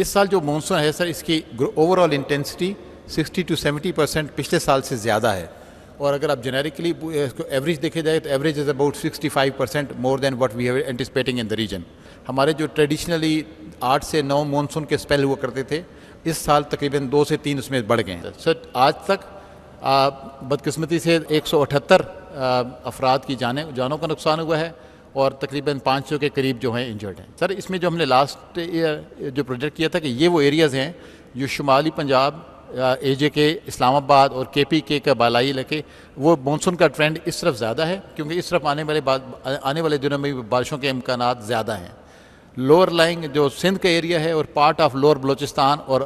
اس سال جو مونسون ہے سر اس کی اوور آل انٹینسٹی 60 to 70% پچھلے سال سے زیادہ ہے، اور اگر آپ جنیرکلی اس کو ایوریج دیکھے جائے تو average is about 65% more than what we have anticipating in the region. ہمارے جو ٹریڈیشنلی 8 سے 9 مونسون کے اسپیل ہوا کرتے تھے اس سال تقریباً 2 سے 3 اس میں بڑھ گئے ہیں. سر آج تک بدقسمتی سے 178 افراد کی جانوں کا نقصان ہوا ہے اور تقریباً 500 کے قریب جو ہیں انجرڈ ہیں. سر اس میں جو ہم نے لاسٹ ایئر جو پروجیکٹ کیا تھا کہ یہ وہ ایریاز ہیں جو شمالی پنجاب، اے جے کے، اسلام آباد اور کے پی کے کا بالائی علاقے، وہ مونسون کا ٹرینڈ اس طرف زیادہ ہے کیونکہ اس طرف آنے والے دنوں میں بارشوں کے امکانات زیادہ ہیں. لوور لائنگ جو سندھ کا ایریا ہے اور پارٹ آف لوور بلوچستان اور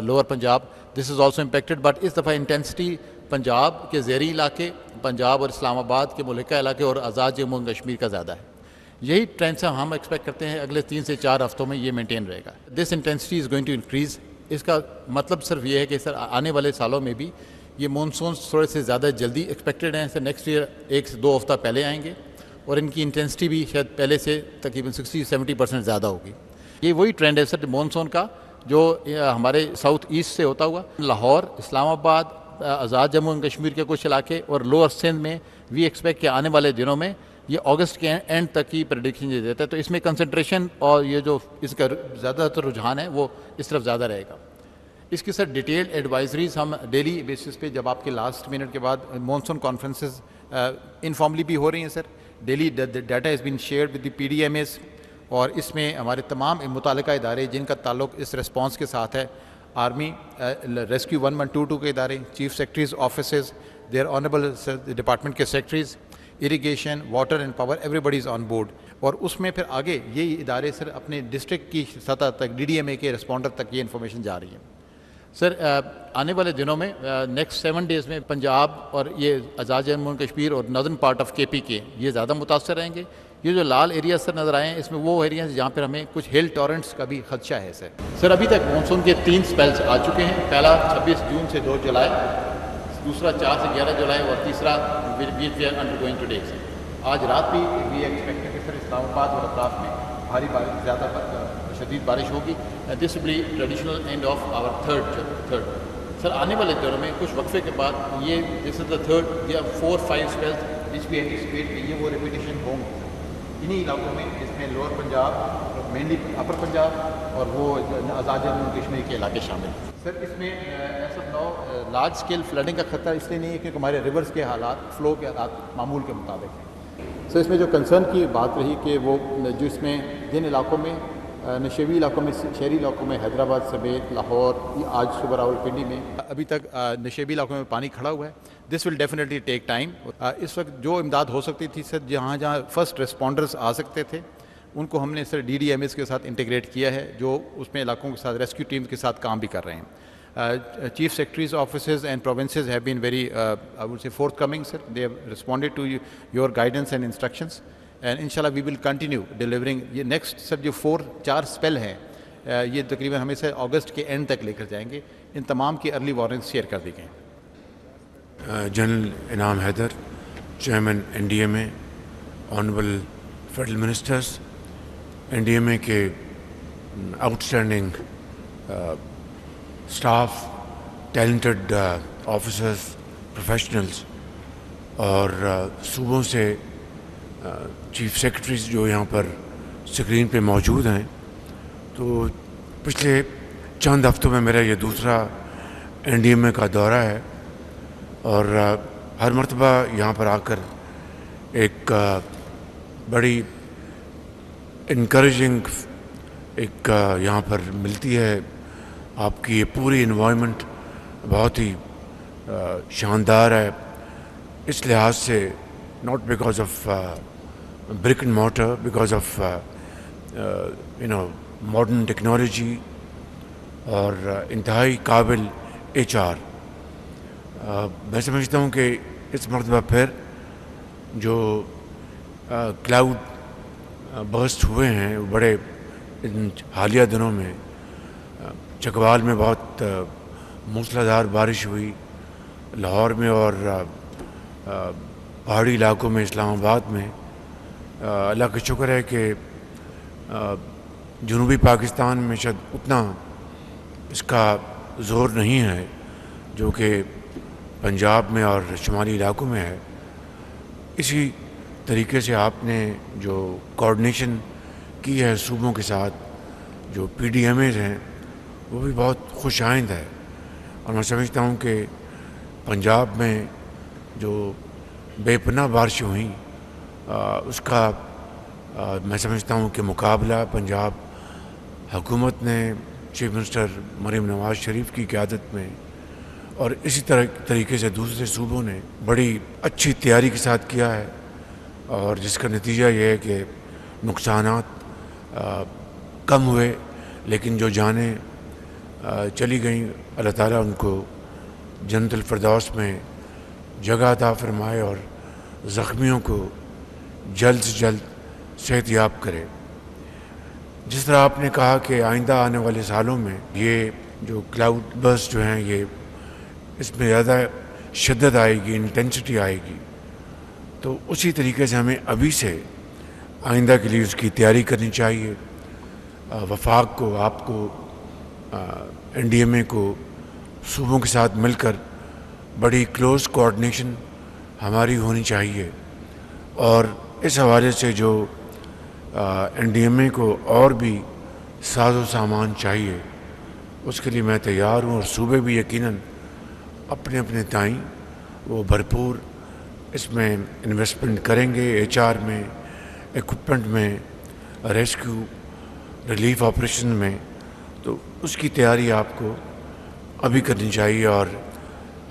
lower Punjab, this is also impacted, but اس دفعہ انٹینسٹی پنجاب کے زیریں علاقے، پنجاب اور اسلام آباد کے ملحقہ علاقے اور آزاد جموں و کشمیر کا زیادہ ہے. یہی ٹرینڈ سے ہم ایکسپیکٹ کرتے ہیں اگلے 3 سے 4 ہفتوں میں یہ مینٹین رہے گا. This intensity is going to increase. اس کا مطلب صرف یہ ہے کہ سر آنے والے سالوں میں بھی یہ مونسونز تھوڑے سے زیادہ جلدی ایکسپیکٹڈ ہیں. سر نیکسٹ ایئر 1 سے 2 ہفتہ پہلے آئیں گے اور ان کی انٹینسٹی بھی شاید پہلے سے تقریباً 60-70% زیادہ ہوگی. یہ وہی ٹرینڈ ہے سر مونسون کا جو ہمارے ساؤتھ ایسٹ سے ہوتا ہوا لاہور، اسلام آباد، آزاد جموں و کشمیر کے کچھ علاقے اور لوور سندھ میں وی ایکسپیکٹ کہ آنے والے دنوں میں یہ اگست کے اینڈ تک کی پریڈکشن یہ دیتا ہے. تو اس میں کنسنٹریشن اور یہ جو اس کا زیادہ تر رجحان ہے وہ اس طرف زیادہ رہے گا. اس کی سر ڈیٹیلڈ ایڈوائزریز ہم ڈیلی بیسس پہ جب آپ کے لاسٹ منٹ کے بعد مونسون کانفرنسز انفارملی بھی ہو رہی ہیں sir, daily data is been shared with the P D M As, اور اس میں ہمارے تمام متعلقہ ادارے جن کا تعلق اس ریسپانس کے ساتھ ہے، آرمی، ریسکیو 1122 کے ادارے، chief secretaries offices, there honourable department کے secretaries, irrigation, water and power, everybody is on board. اور اس میں پھر آگے یہ ادارے سر اپنے ڈسٹرکٹ کی سطح تک ڈی ڈی ایم اے کے رسپونڈر تک یہ انفارمیشن جا رہی ہے. سر آنے والے دنوں میں نیکسٹ 7 ڈیز میں پنجاب اور یہ آزاد جموں و کشمیر اور نردن پارٹ آف کے پی کے یہ زیادہ متاثر رہیں گے. یہ جو لال ایریاز سر نظر آئے ہیں اس میں وہ ایریاز جہاں پر ہمیں کچھ ہل ٹورنٹس کا بھی خدشہ ہے. سر ابھی تک مونسون کے 3 اسپیلز آ چکے ہیں. پہلا 26 جون سے 2 جولائی، دوسرا 4 سے 11 جولائی اور تیسرا we are undergoing today. آج رات بھی وی ایکسپیکٹ کہ سر اسلام آباد اور اطراف میں بھاری بارش، زیادہ شدید بارش ہوگی. This will be traditional end of our third. Sir آنے والے دنوں میں کچھ وقفے کے بعد یہ دس از دا تھرڈ یا 4-5 اسپیلز جس بھی اینٹیسپیٹ کہ یہ وہ ریپیٹیشن ہوں گے انہی علاقوں میں، جس میں لوور پنجاب، مینلی اپر پنجاب اور وہ آزاد جموں و کشمیر کے علاقے شامل ہیں. سر اس میں as of now large scale flooding کا خطرہ اس لیے نہیں ہے کیونکہ ہمارے ریورس کے حالات، فلو کے حالات معمول کے مطابق ہیں. سر اس میں جو کنسرن کی بات رہی کہ وہ جو اس میں جن علاقوں میں نشیبی علاقوں میں، شہری علاقوں میں حیدرآباد سمیت لاہور، آج صبح راولپنڈی میں ابھی تک نشیبی علاقوں میں پانی کھڑا ہوا ہے. دس ول ڈیفینیٹلی ٹیک ٹائم. اس وقت جو امداد ہو سکتی تھی سر، جہاں فرسٹ رسپونڈرز آ سکتے تھے ان کو ہم نے سر ڈی ڈی ایم ایس کے ساتھ انٹیگریٹ کیا ہے، جو اس میں علاقوں کے ساتھ ریسکیو ٹیمز کے ساتھ کام بھی کر رہے ہیں. Chief secretaries offices and provinces have been very I would say forthcoming sir. They have responded to your guidance and instructions and انشاءاللہ وی ول کنٹینیو ڈیلیورنگ. یہ نیکسٹ سر جو 4 spell ہیں یہ تقریباً ہمیں سے اگست کے اینڈ تک لے کر جائیں گے. ان تمام کی ارلی وارننگ شیئر کر دی گئی. General Inam Haider, chairman N D M A, honourable federal ministers, N D M A کے outstanding staff, talented officers, professionals اور صوبوں سے چیف سیکرٹریز جو یہاں پر اسکرین پہ موجود ہیں. تو پچھلے چند ہفتوں میں میرا یہ دوسرا این ڈی ایم اے کا دورہ ہے اور ہر مرتبہ یہاں پر آ کر ایک بڑی انکریجنگ ایک یہاں پر ملتی ہے. آپ کی یہ پوری انوائرمنٹ بہت ہی شاندار ہے اس لحاظ سے، not because of brick and mortar, because of modern technology اور انتہائی قابل HR. میں سمجھتا ہوں کہ اس مرتبہ پھر جو کلاؤڈ برسٹ ہوئے ہیں بڑے ان حالیہ دنوں میں، چکوال میں بہت موسلا دھار بارش ہوئی، لاہور میں اور پہاڑی علاقوں میں، اسلام آباد میں. اللہ کا شکر ہے کہ جنوبی پاکستان میں شاید اتنا اس کا زور نہیں ہے جو کہ پنجاب میں اور شمالی علاقوں میں ہے. اسی طریقے سے آپ نے جو کوآرڈینیشن کی ہے صوبوں کے ساتھ، جو پی ڈی ایم ایز ہیں، وہ بھی بہت خوش آئند ہے. اور میں سمجھتا ہوں کہ پنجاب میں جو بے پناہ بارشیں ہوئیں اس کا میں سمجھتا ہوں کہ مقابلہ پنجاب حکومت نے چیف منسٹر مریم نواز شریف کی قیادت میں اور اسی طریقے سے دوسرے صوبوں نے بڑی اچھی تیاری کے ساتھ کیا ہے، اور جس کا نتیجہ یہ ہے کہ نقصانات کم ہوئے، لیکن جو جانیں چلی گئیں، اللہ تعالیٰ ان کو جنت الفردوس میں جگہ عطا فرمائے اور زخمیوں کو جلد سے جلد صحت یاب کرے. جس طرح آپ نے کہا کہ آئندہ آنے والے سالوں میں یہ جو کلاؤڈ برسٹ جو ہیں یہ اس میں زیادہ شدت آئے گی، انٹینسٹی آئے گی، تو اسی طریقے سے ہمیں ابھی سے آئندہ کے لیے اس کی تیاری کرنی چاہیے. وفاق کو، آپ کو، این ڈی ایم اے کو صوبوں کے ساتھ مل کر بڑی کلوز کوآرڈینیشن ہماری ہونی چاہیے. اور اس حوالے سے جو این ڈی ایم اے کو اور بھی ساز و سامان چاہیے اس کے لیے میں تیار ہوں، اور صوبے بھی یقیناً اپنے اپنے تائیں وہ بھرپور اس میں انویسٹمنٹ کریں گے، ایچ آر میں، ایکوپمنٹ میں، ریسکیو ریلیف آپریشن میں. تو اس کی تیاری آپ کو ابھی کرنی چاہیے. اور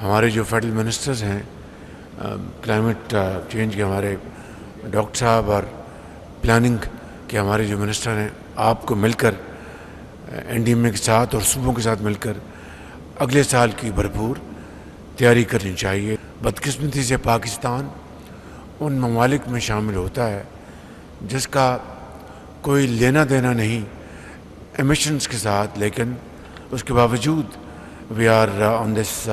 ہمارے جو فیڈرل منسٹرز ہیں کلائمیٹ چینج کے، ہمارے ڈاکٹر صاحب، اور پلاننگ کے ہمارے جو منسٹر ہیں، آپ کو مل کر این ڈی ایم اے کے ساتھ اور صوبوں کے ساتھ مل کر اگلے سال کی بھرپور تیاری کرنی چاہیے. بدقسمتی سے پاکستان ان ممالک میں شامل ہوتا ہے جس کا کوئی لینا دینا نہیں ایمیشنز کے ساتھ، لیکن اس کے باوجود we are on this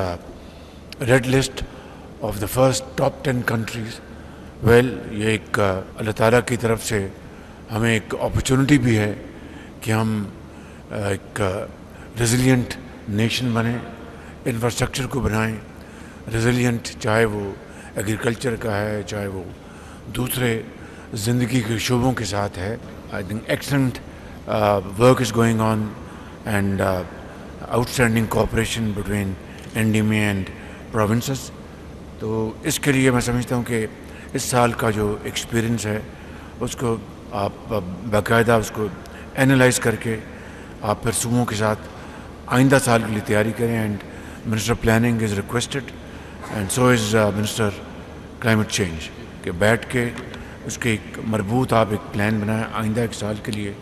red list of the first top 10 countries. یہ ایک اللہ تعالیٰ کی طرف سے ہمیں ایک اپرچونٹی بھی ہے کہ ہم ایک ریزیلینٹ نیشن بنیں، انفراسٹرکچر کو بنائیں ریزیلینٹ، چاہے وہ ایگریکلچر کا ہے، چاہے وہ دوسرے زندگی کے شعبوں کے ساتھ ہے. I think excellent work is going on and outstanding cooperation between N D M A and provinces. تو اس کے لیے میں سمجھتا ہوں کہ اس سال کا جو ایکسپیرئنس ہے اس کو آپ باقاعدہ اس کو اینالائز کر کے آپ پھر صوبوں کے ساتھ آئندہ سال کے لیے تیاری کریں. And minister planning is requested and so is minister climate change کہ بیٹھ کے اس کے ایک مربوط آپ ایک پلان بنائیں آئندہ ایک سال کے لیے،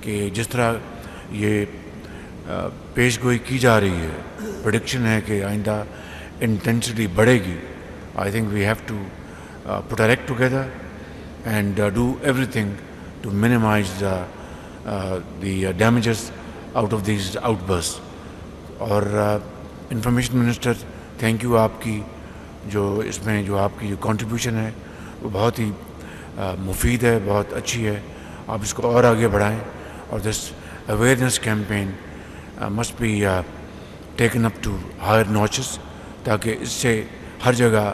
کہ جس طرح یہ پیش گوئی کی جا رہی ہے، پریڈکشن ہے کہ آئندہ انٹینسٹی بڑھے گی. I think we have to put our act together and do everything to minimize the damages out of these outbursts. اور انفارمیشن منسٹر تھینک یو، آپ کی جو اس میں جو آپ کی جو کنٹریبیوشن ہے وہ بہت ہی مفید ہے، بہت اچھی ہے. آپ اس کو اور آگے بڑھائیں، اور this awareness campaign must be taken up to higher notches, تاکہ اس سے ہر جگہ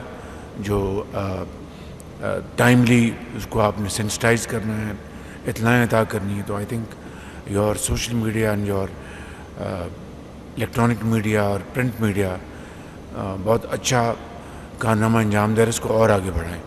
جو ٹائملی اس کو آپ نے سینسٹائز کرنا ہے، اطلاعیں عطا کرنی ہے. تو I think your social media and your electronic media اور پرنٹ میڈیا بہت اچھا کارنامہ انجام دے رہا ہے، اس کو اور آگے بڑھائیں.